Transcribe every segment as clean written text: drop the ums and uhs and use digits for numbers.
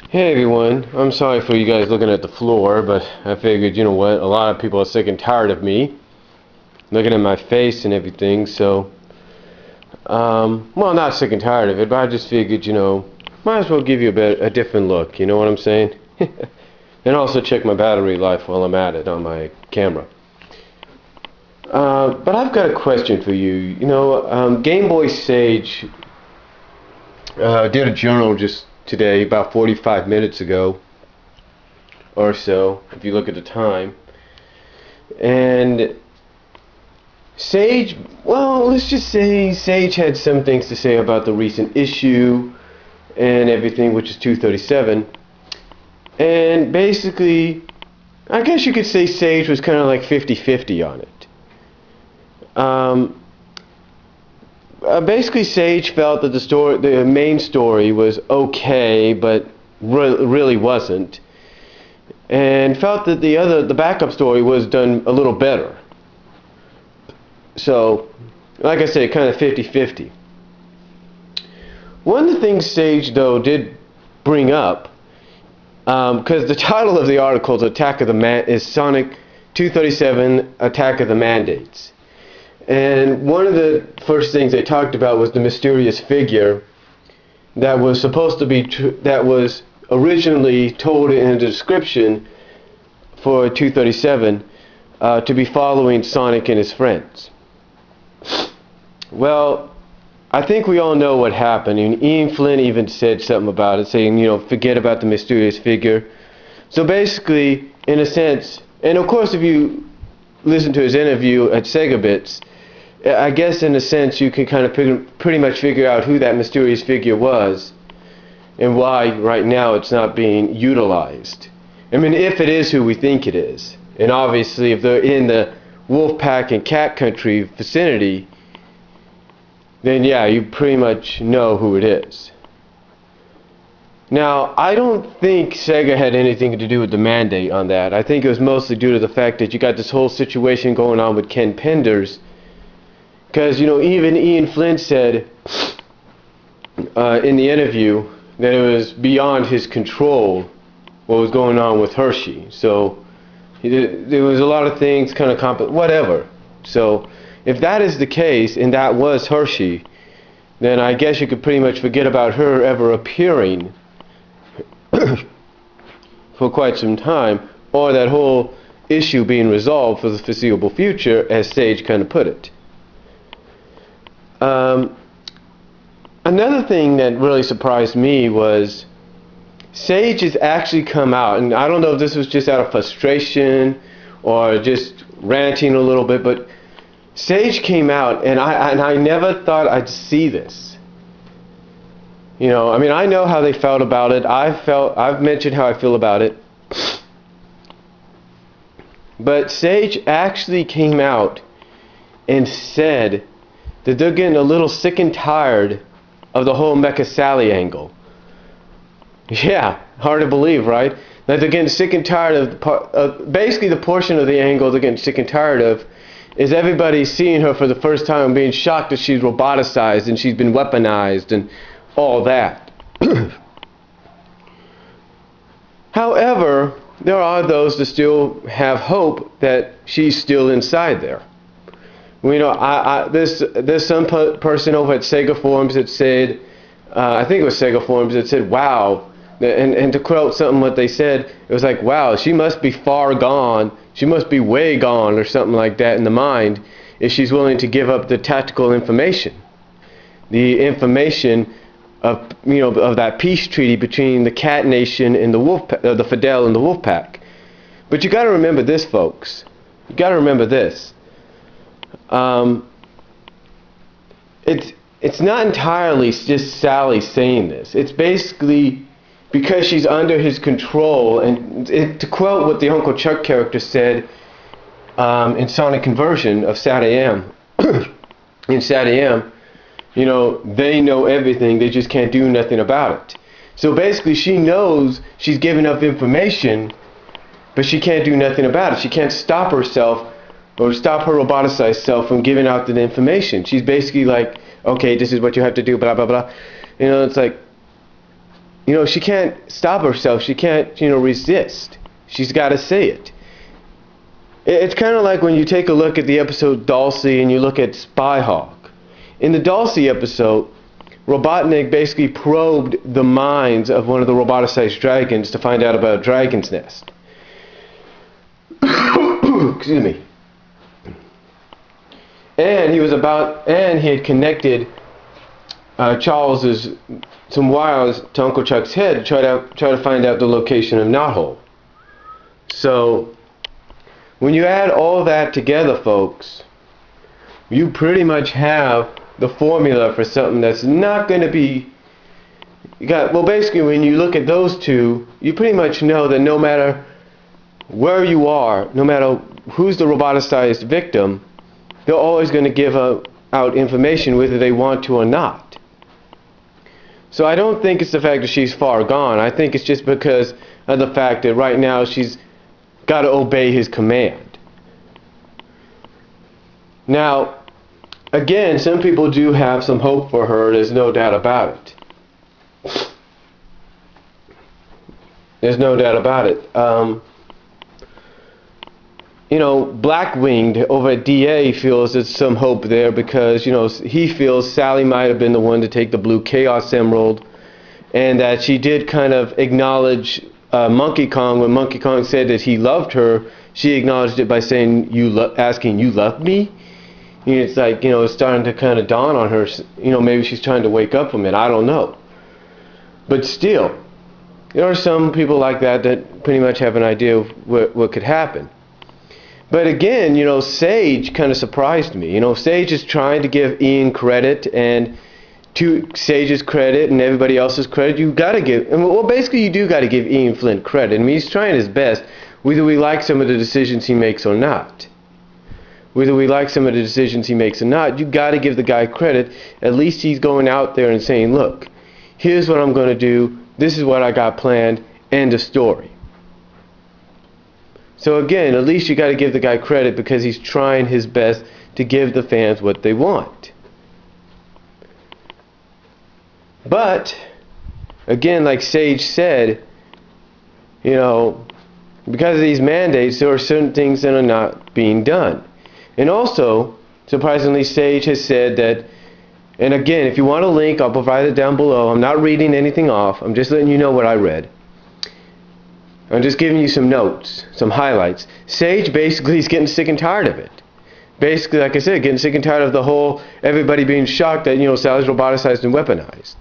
Hey everyone, I'm sorry for you guys looking at the floor, but I figured, you know what, a lot of people are sick and tired of me looking at my face and everything, so, well, not sick and tired of it, but I just figured, might as well give you a different look, you know what I'm saying? And also check my battery life while I'm at it on my camera. But I've got a question for you. Game Boy Sage did a journal just today, about 45 minutes ago or so, if you look at the time. And Sage, well, let's just say Sage had some things to say about the recent issue and everything, which is 237. And basically, I guess you could say Sage was kind of like 50-50 on it. Basically, Sage felt that the main story was okay, but really wasn't, and felt that the backup story was done a little better. So, like I said, kind of 50-50. One of the things Sage, though, did bring up, because the title of the article is Sonic 237 Attack of the Mandates. And one of the first things they talked about was the mysterious figure that was supposed to be that was originally told in the description for 237 to be following Sonic and his friends. Well, I think we all know what happened. And Ian Flynn even said something about it, saying, forget about the mysterious figure. So basically, in a sense, and of course if you listen to his interview at Sega Bits, I guess in a sense you can kind of pretty much figure out who that mysterious figure was and why right now it's not being utilized. I mean, if it is who we think it is. And obviously if they're in the Wolfpack and Cat Country vicinity, then yeah, you pretty much know who it is. Now, I don't think Sega had anything to do with the mandate on that. I think it was mostly due to the fact that you got this whole situation going on with Ken Penders. Because, even Ian Flynn said in the interview that it was beyond his control what was going on with Hershey. So there was a lot of things kind of whatever. So if that is the case and that was Hershey, then I guess you could pretty much forget about her ever appearing for quite some time, or that whole issue being resolved for the foreseeable future, as Sage kind of put it. Another thing that really surprised me was Sage has actually come out, and I don't know if this was just out of frustration or just ranting a little bit, but Sage came out, and I never thought I'd see this. I mean, I know how they felt about it. I've mentioned how I feel about it. But Sage actually came out and said that they're getting a little sick and tired of the whole Mecha Sally angle. Yeah, hard to believe, right? That they're getting sick and tired of basically the portion of the angle they're getting sick and tired of is everybody seeing her for the first time and being shocked that she's roboticized and she's been weaponized and all that. However, there are those that still have hope that she's still inside there. There's some person over at Sega Forums that said, I think it was Sega Forums that said, wow, and to quote something what they said, it was like, wow, she must be far gone, she must be way gone or something like that in the mind if she's willing to give up the tactical information. The information of that peace treaty between the Cat Nation and the Fidel and the Wolfpack. But you got to remember this, folks. You got to remember this. It's not entirely just Sally saying this. It's basically because she's under his control, and to quote what the Uncle Chuck character said in Sonic Conversion of SatAM, in SatAM, they know everything, they just can't do nothing about it. So basically she knows she's giving up information, but she can't do nothing about it. She can't stop herself or stop her roboticized self from giving out the information. She's basically like, okay, this is what you have to do, blah, blah, blah. It's like, she can't stop herself. She can't, resist. She's got to say it. It's kind of like when you take a look at the episode Dulcie and you look at Spyhawk. In the Dulcie episode, Robotnik basically probed the minds of one of the roboticized dragons to find out about a dragon's nest. Excuse me. And he had connected Charles's some wires to Uncle Chuck's head to try to find out the location of Knothole. So when you add all that together, folks, you pretty much have the formula for something that's not going to be. Basically, when you look at those two, you pretty much know that no matter where you are, no matter who's the roboticized victim, they're always going to give out information whether they want to or not. So I don't think it's the fact that she's far gone. I think it's just because of the fact that right now she's got to obey his command. Now, again, some people do have some hope for her. There's no doubt about it. There's no doubt about it. Blackwinged over at DA feels there's some hope there because, he feels Sally might have been the one to take the Blue Chaos Emerald, and that she did kind of acknowledge Monkey Kong. When Monkey Kong said that he loved her, she acknowledged it by saying, asking, "You love me?" It's like, it's starting to kind of dawn on her, maybe she's trying to wake up from it. I don't know. But still, there are some people like that pretty much have an idea of what could happen. But again, Sage kind of surprised me. Sage is trying to give Ian credit, and to Sage's credit and everybody else's credit, you got to give, basically you do got to give Ian Flint credit. I mean, he's trying his best, whether we like some of the decisions he makes or not. Whether we like some of the decisions he makes or not, you got to give the guy credit. At least he's going out there and saying, look, here's what I'm going to do. This is what I got planned. End of story. So again, at least you got to give the guy credit because he's trying his best to give the fans what they want. But again, like Sage said, because of these mandates, there are certain things that are not being done. And also, surprisingly, Sage has said that, and again, if you want a link, I'll provide it down below. I'm not reading anything off. I'm just letting you know what I read. I'm just giving you some notes, some highlights. Sage basically is getting sick and tired of it. Basically, like I said, getting sick and tired of the whole everybody being shocked that, Sally's roboticized and weaponized.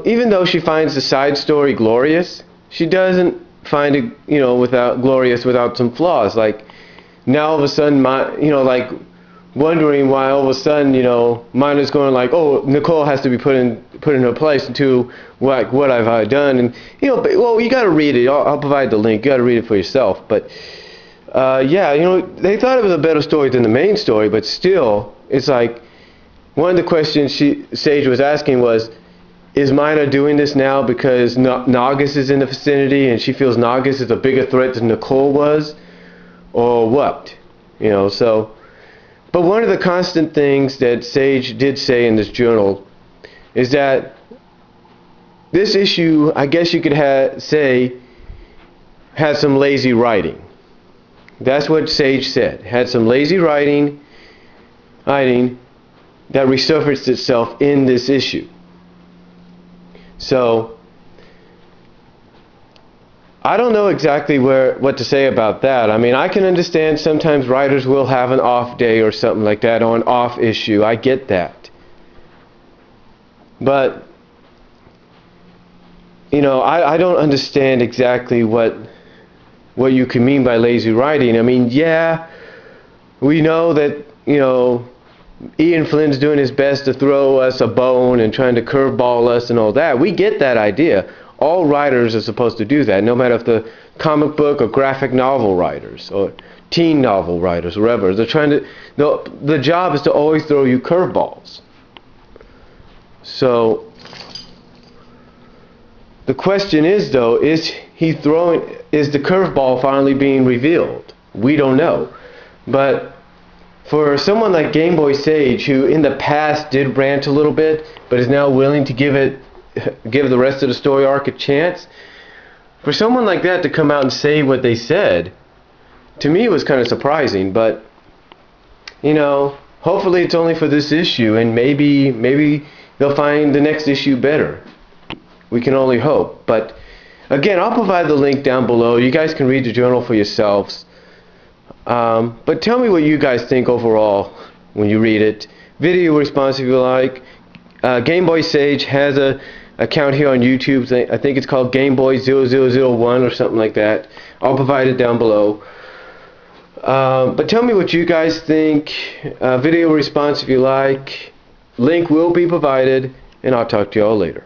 Even though she finds the side story glorious, she doesn't find it, glorious without some flaws. Like, now all of a sudden, wondering why all of a sudden, Mana's going like, oh, Nicole has to be put in her place into what have I done? And, you got to read it. I'll provide the link. You got to read it for yourself. But, they thought it was a better story than the main story, but still, it's like, one of the questions Sage was asking was, is Mina doing this now because Naugus is in the vicinity and she feels Naugus is a bigger threat than Nicole was? Or what? But one of the constant things that Sage did say in this journal is that this issue, I guess you could say, had some lazy writing. That's what Sage said. Had some lazy writing that resurfaced itself in this issue. So, I don't know exactly what to say about that. I mean, I can understand sometimes writers will have an off day or something like that, or an off issue. I get that. But, I don't understand exactly what you can mean by lazy writing. I mean, yeah, we know that, Ian Flynn's doing his best to throw us a bone and trying to curveball us and all that. We get that idea. All writers are supposed to do that, no matter if the comic book or graphic novel writers or teen novel writers, whatever. They're trying to. The job is to always throw you curveballs. So the question is, though, is the curveball finally being revealed? We don't know, but for someone like Game Boy Sage, who in the past did rant a little bit, but is now willing to give the rest of the story arc a chance, for someone like that to come out and say what they said, to me it was kind of surprising. But you know, hopefully it's only for this issue, and maybe they'll find the next issue better. We can only hope. But again, I'll provide the link down below. You guys can read the journal for yourselves. But tell me what you guys think overall when you read it. Video response if you like. Game Boy Sage has a account here on YouTube. I think it's called Game Boy 0001 or something like that. I'll provide it down below. But tell me what you guys think. Video response if you like. Link will be provided, and I'll talk to you all later.